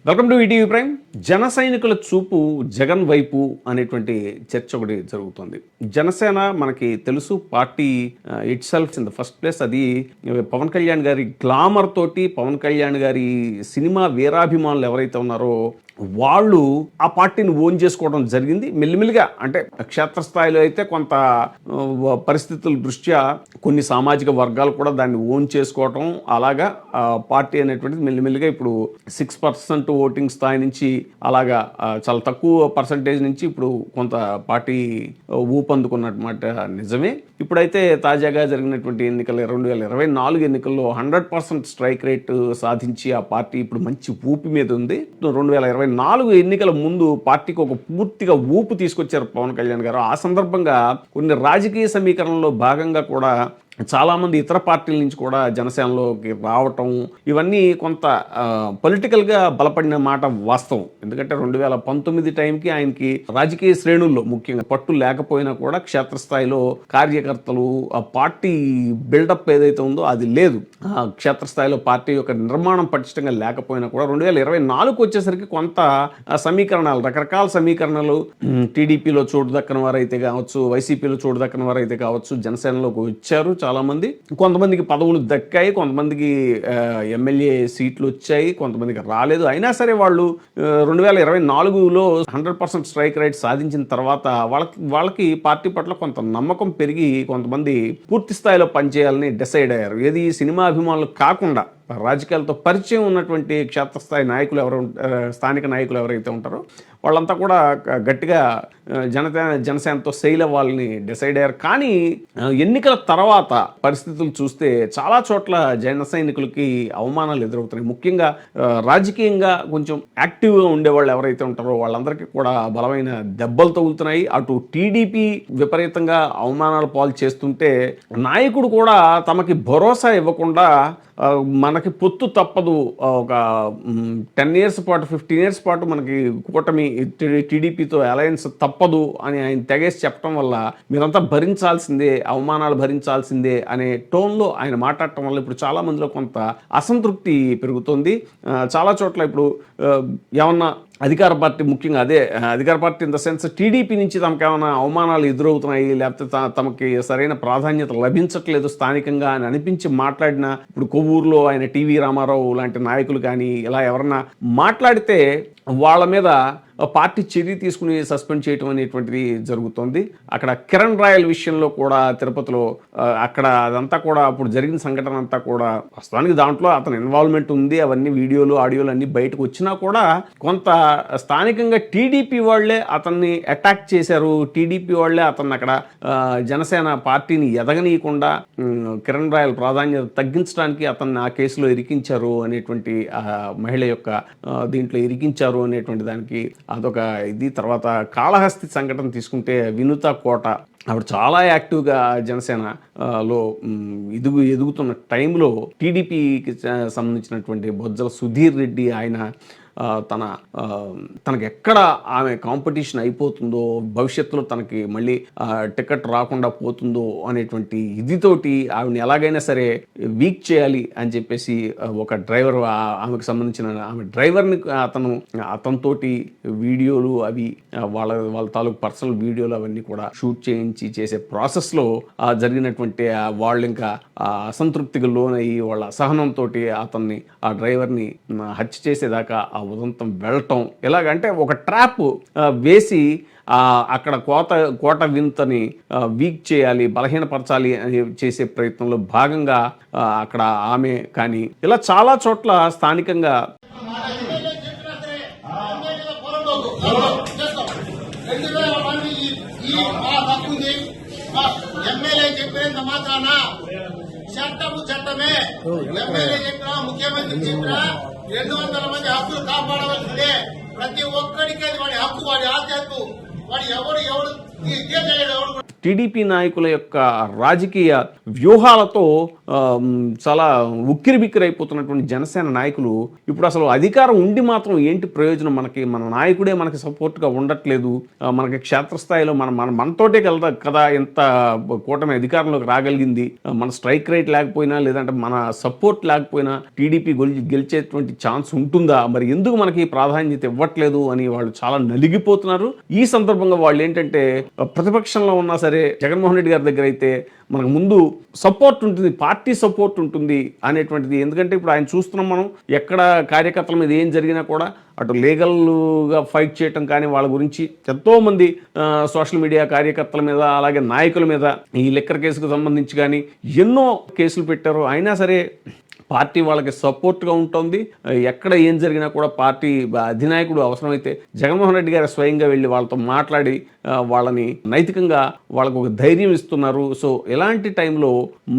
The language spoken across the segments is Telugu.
Welcome to ETV prime. జన సైనికుల చూపు జగన్ వైపు అనేటువంటి చర్చ ఒకటి జరుగుతుంది. జనసేన మనకి తెలుసు, party it self in the first place. అది పవన్ కళ్యాణ్ గారి గ్లామర్ తోటి, పవన్ కళ్యాణ్ గారి సినిమా వీరాభిమానులు ఎవరైతే ఉన్నారో వాళ్ళు ఆ పార్టీని ఓన్ చేసుకోవడం జరిగింది. మెల్లిమెల్లిగా అంటే క్షేత్రస్థాయిలో అయితే కొంత పరిస్థితుల దృష్ట్యా కొన్ని సామాజిక వర్గాలు కూడా దాన్ని ఓన్ చేసుకోవటం, అలాగా పార్టీ అనేటువంటిది మెల్లిమెల్లిగా ఇప్పుడు 6% ఓటింగ్ స్థాయి నుంచి అలాగా చాలా తక్కువ పర్సంటేజ్ నుంచి ఇప్పుడు కొంత పార్టీ ఊపందుకున్నమాట నిజమే. ఇప్పుడైతే తాజాగా జరిగినటువంటి ఎన్నికలు 2024 ఎన్నికల్లో 100% స్ట్రైక్ రేట్ సాధించి ఆ పార్టీ ఇప్పుడు మంచి ఊపి మీద ఉంది. 2024 ఎన్నికల ముందు పార్టీకి ఒక పూర్తిగా ఊపు తీసుకొచ్చారు పవన్ కళ్యాణ్ గారు. ఆ సందర్భంగా కొన్ని రాజకీయ సమీకరణలో భాగంగా కూడా చాలామంది ఇతర పార్టీల నుంచి కూడా జనసేనలోకి రావటం, ఇవన్నీ కొంత పొలిటికల్గా బలపడిన మాట వాస్తవం. ఎందుకంటే 2019 టైంకి ఆయనకి రాజకీయ శ్రేణుల్లో ముఖ్యంగా పట్టు లేకపోయినా కూడా క్షేత్రస్థాయిలో కార్యకర్తలు ఆ పార్టీ బిల్డప్ ఏదైతే ఉందో అది లేదు. క్షేత్రస్థాయిలో పార్టీ యొక్క నిర్మాణం పటిష్టంగా లేకపోయినా కూడా 2024 వచ్చేసరికి కొంత సమీకరణాలు, రకరకాల సమీకరణలు, టీడీపీలో చోటు దక్కని వారైతే కావచ్చు, వైసీపీలో చోటు దక్కని వారైతే కావచ్చు, జనసేనలోకి వచ్చారు చాలామంది. కొంతమందికి పదవులు దక్కాయి, కొంతమందికి ఎమ్మెల్యే సీట్లు వచ్చాయి, కొంతమందికి రాలేదు. అయినా సరే వాళ్ళు 2024లో 100% స్ట్రైక్ రేట్ సాధించిన తర్వాత వాళ్ళకి పార్టీ పట్ల కొంత నమ్మకం పెరిగి కొంతమంది పూర్తి స్థాయిలో పనిచేయాలని డిసైడ్ అయ్యారు. ఏది సినిమా అభిమానులు కాకుండా రాజకీయాలతో పరిచయం ఉన్నటువంటి క్షేత్రస్థాయి నాయకులు స్థానిక నాయకులు ఎవరైతే ఉంటారో వాళ్ళంతా కూడా గట్టిగా జనసేనతో సెయిల్ అవ్వాలని డిసైడ్ అయ్యారు. కానీ ఎన్నికల తర్వాత పరిస్థితులు చూస్తే చాలా చోట్ల జన సైనికులకి అవమానాలు ఎదురవుతున్నాయి. ముఖ్యంగా రాజకీయంగా కొంచెం యాక్టివ్గా ఉండేవాళ్ళు ఎవరైతే ఉంటారో వాళ్ళందరికీ కూడా బలమైన దెబ్బలు తగులుతున్నాయి. అటు టీడీపీ విపరీతంగా అవమానాల పాలు చేస్తుంటే నాయకుడు కూడా తమకి భరోసా ఇవ్వకుండా మనకి పొత్తు తప్పదు, ఒక 10 years పాటు 15 years పాటు మనకి కూటమి టీడీపీతో అలయన్స్ తప్పదు అని ఆయన తెగేసి చెప్పడం వల్ల మీరంతా భరించాల్సిందే, అవమానాలు భరించాల్సిందే అనే టోన్లో ఆయన మాట్లాడటం వల్ల ఇప్పుడు చాలా మందిలో కొంత అసంతృప్తి పెరుగుతుంది. చాలా చోట్ల ఇప్పుడు ఏమన్నా అధికార పార్టీ, ముఖ్యంగా అధికార party in the sense TDP నుంచి తమకు ఏమైనా అవమానాలు ఎదురవుతున్నాయి, లేకపోతే తమకి సరైన ప్రాధాన్యత లభించట్లేదు స్థానికంగా అని అనిపించి మాట్లాడిన, ఇప్పుడు కొవ్వూరులో ఆయన టీవీ రామారావు లాంటి నాయకులు కానీ ఇలా ఎవరన్నా మాట్లాడితే వాళ్ళ మీద పార్టీ చర్య తీసుకుని సస్పెండ్ చేయటం అనేటువంటిది జరుగుతుంది. అక్కడ కిరణ్ రాయల్ విషయంలో కూడా తిరుపతిలో అక్కడ అదంతా కూడా అప్పుడు జరిగిన సంఘటన అంతా కూడా ప్రస్తుతానికి దాంట్లో అతని ఇన్వాల్వ్మెంట్ ఉంది. అవన్నీ వీడియోలు ఆడియోలు అన్నీ బయటకు వచ్చినా కూడా కొంత స్థానికంగా టీడీపీ వాళ్లే అతన్ని అటాక్ చేశారు. టీడీపీ వాళ్లే అతన్ని అక్కడ జనసేన పార్టీని ఎదగనీయకుండా కిరణ్ రాయల్ ప్రాధాన్యత తగ్గించడానికి అతన్ని ఆ కేసులో ఇరికించారు అనేటువంటి మహిళ యొక్క దీంట్లో ఇరికించారు అనేటువంటి దానికి అదొక ఇది. తర్వాత కాళహస్తి సంఘటన తీసుకుంటే వినుత కోట, ఆవిడ చాలా యాక్టివ్గా జనసేనలో ఎదుగుతున్న టైంలో టీడీపీకి సంబంధించినటువంటి బొజ్జల సుధీర్ రెడ్డి ఆయన తనకి ఎక్కడ ఆమె కాంపిటీషన్ అయిపోతుందో, భవిష్యత్తులో తనకి మళ్ళీ టికెట్ రాకుండా పోతుందో అనేటువంటి ఇదితోటి ఆమెను ఎలాగైనా సరే వీక్ చేయాలి అని చెప్పేసి ఒక డ్రైవర్, ఆమెకు సంబంధించిన ఆమె డ్రైవర్ని అతనితోటి వీడియోలు అవి వాళ్ళ తాలూకు పర్సనల్ వీడియోలు అవన్నీ కూడా షూట్ చేయించి చేసే ప్రాసెస్లో జరిగినటువంటి వాళ్ళు ఇంకా అసంతృప్తికి లోనయ్యి వాళ్ళ అసహనంతో అతన్ని ఆ డ్రైవర్ని హత్య చేసేదాకా ఆ ఉదంతం వెళ్ళటం, ఎలాగంటే ఒక ట్రాప్ వేసి అక్కడ కోట వింతని వీక్ చేయాలి, బలహీనపరచాలి అని చేసే ప్రయత్నంలో భాగంగా అక్కడ ఆమె కానీ ఇలా చాలా చోట్ల స్థానికంగా చట్టమే ఎమ్మెల్యే చెప్పినా, ముఖ్యమంత్రి చెప్పినా 200 మంది హక్కులు కాపాడవలసిందే. ప్రతి ఒక్కడికి అది వాడి హక్కు, వాడి ఆధ్యాత్మిక, వాడు ఎవడు ఈ గీతగాడు ఎవడు కూడా టీడీపీ నాయకుల యొక్క రాజకీయ వ్యూహాలతో చాలా ఉక్కిరిబిక్కిరైపోతున్నటువంటి జనసేన నాయకులు ఇప్పుడు అసలు అధికారం ఉండి మాత్రం ఏంటి ప్రయోజనం, మనకి మన నాయకుడే మనకి సపోర్ట్గా ఉండట్లేదు, మనకి క్షేత్రస్థాయిలో మనతోటే కదా ఇంత కూటమి అధికారంలోకి రాగలిగింది, మన స్ట్రైక్ రేట్ లేకపోయినా లేదంటే మన సపోర్ట్ లేకపోయినా టీడీపీ గెలిచేటువంటి ఛాన్స్ ఉంటుందా, మరి ఎందుకు మనకి ప్రాధాన్యత ఇవ్వట్లేదు అని వాళ్ళు చాలా నలిగిపోతున్నారు. ఈ సందర్భంగా వాళ్ళు ఏంటంటే ప్రతిపక్షంలో ఉన్నా సరే జగన్మోహన్ రెడ్డి గారి దగ్గర అయితే మనకు ముందు సపోర్ట్ ఉంటుంది, పార్టీ సపోర్ట్ ఉంటుంది అనేటువంటిది. ఎందుకంటే ఇప్పుడు ఆయన చూస్తున్నాం మనం, ఎక్కడ కార్యకర్తల మీద ఏం జరిగినా కూడా అటు లీగల్గా ఫైట్ చేయటం కానీ, వాళ్ళ గురించి ఎంతోమంది సోషల్ మీడియా కార్యకర్తల మీద అలాగే నాయకుల మీద ఈ లిక్కర్ కేసుకు సంబంధించి కానీ ఎన్నో కేసులు పెట్టారు. అయినా సరే పార్టీ వాళ్ళకి సపోర్ట్గా ఉంటుంది. ఎక్కడ ఏం జరిగినా కూడా పార్టీ అధినాయకుడు అవసరమైతే జగన్మోహన్ రెడ్డి గారు స్వయంగా వెళ్ళి వాళ్ళతో మాట్లాడి వాళ్ళని నైతికంగా వాళ్ళకు ఒక ధైర్యం ఇస్తున్నారు. సో ఇలాంటి టైంలో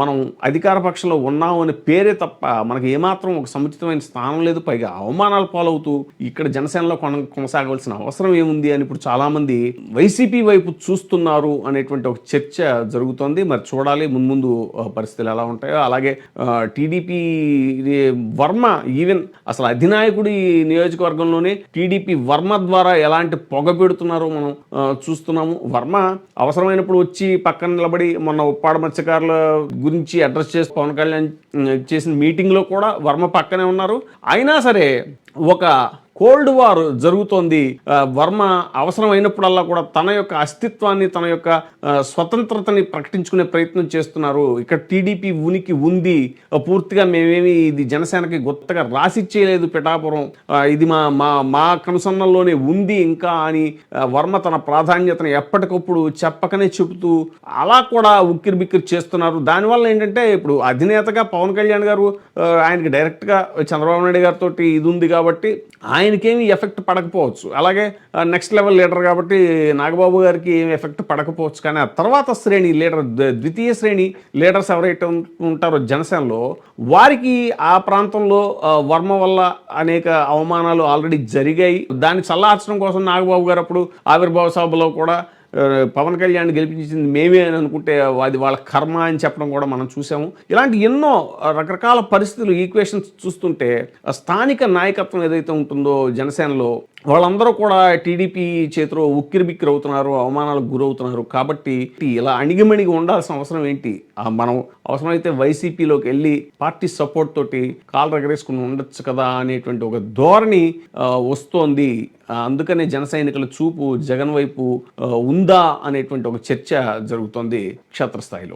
మనం అధికార పక్షంలో ఉన్నాం అనే పేరే తప్ప మనకి ఏమాత్రం ఒక సముచితమైన స్థానం లేదు. పైగా అవమానాలు పాలవుతూ ఇక్కడ జనసేనలో కొనసాగవలసిన అవసరం ఏముంది అని ఇప్పుడు చాలామంది వైసీపీ వైపు చూస్తున్నారు అనేటువంటి ఒక చర్చ జరుగుతోంది. మరి చూడాలి ముందు పరిస్థితులు ఎలా ఉంటాయో. అలాగే టీడీపీ వర్మ ఈవెన్ అసలు అధినాయకుడి నియోజకవర్గంలోనే టీడీపీ వర్మ ద్వారా ఎలాంటి పొగ పెడుతున్నారో మనం చూస్తున్నాము. వర్మ అవసరమైనప్పుడు వచ్చి పక్కన నిలబడి మొన్న ఉప్పాడ మత్స్యకారుల గురించి అడ్రస్ చేసి పవన్ కళ్యాణ్ చేసిన మీటింగ్లో కూడా వర్మ పక్కనే ఉన్నారు. అయినా సరే ఒక కోల్డ్ వార్ జరుగుతోంది. వర్మ అవసరమైనప్పుడల్లా కూడా తన యొక్క అస్తిత్వాన్ని, తన యొక్క స్వతంత్రతని ప్రకటించుకునే ప్రయత్నం చేస్తున్నారు. ఇక్కడ టీడీపీ ఉనికి ఉంది, పూర్తిగా మేమేమి ఇది జనసేనకి కొత్తగా రాసిచ్చేయలేదు పిఠాపురం, ఇది మా కనుసన్నల్లోనే ఉంది ఇంకా అని వర్మ తన ప్రాధాన్యతను ఎప్పటికప్పుడు చెప్పకనే చెబుతూ అలా కూడా ఉక్కిరి బిక్కిరి చేస్తున్నారు. దానివల్ల ఏంటంటే ఇప్పుడు అధినేతగా పవన్ కళ్యాణ్ గారు ఆయనకి డైరెక్ట్గా చంద్రబాబు నాయుడు గారితో ఇది ఉంది కాబట్టి ఆయనకేమి ఎఫెక్ట్ పడకపోవచ్చు. అలాగే నెక్స్ట్ లెవెల్ లీడర్ కాబట్టి నాగబాబు గారికి ఏమి ఎఫెక్ట్ పడకపోవచ్చు. కానీ ఆ తర్వాత శ్రేణి లీడర్, ద్వితీయ శ్రేణి లీడర్స్ ఎవరైతే ఉంటారో జనసేనలో, వారికి ఆ ప్రాంతంలో వర్మ వల్ల అనేక అవమానాలు ఆల్రెడీ జరిగాయి. దాన్ని చల్లార్చడం కోసం నాగబాబు గారు అప్పుడు ఆవిర్భావ సభలో కూడా పవన్ కళ్యాణ్ గెలిపించింది మేమే అని అనుకుంటే అది వాళ్ళ కర్మ అని చెప్పడం కూడా మనం చూసాము. ఇలాంటి ఎన్నో రకరకాల పరిస్థితులు, ఈక్వేషన్స్ చూస్తుంటే స్థానిక నాయకత్వం ఏదైతే ఉంటుందో జనసేనలో వాళ్ళందరూ కూడా టీడీపీ చేతిలో ఉక్కిరి బిక్కిరి అవుతున్నారు, అవమానాలకు గురవుతున్నారు. కాబట్టి ఇలా అణిగిమణిగి ఉండాల్సిన అవసరం ఏంటి? మనం అవసరమైతే వైసీపీలోకి వెళ్ళి పార్టీ సపోర్ట్ తోటి కాలు రగరేసుకుని ఉండొచ్చు కదా అనేటువంటి ఒక ధోరణి వస్తోంది. అందుకనే జన సైనికుల చూపు జగన్ వైపు ఉందా అనేటువంటి ఒక చర్చ జరుగుతోంది క్షేత్రస్థాయిలో.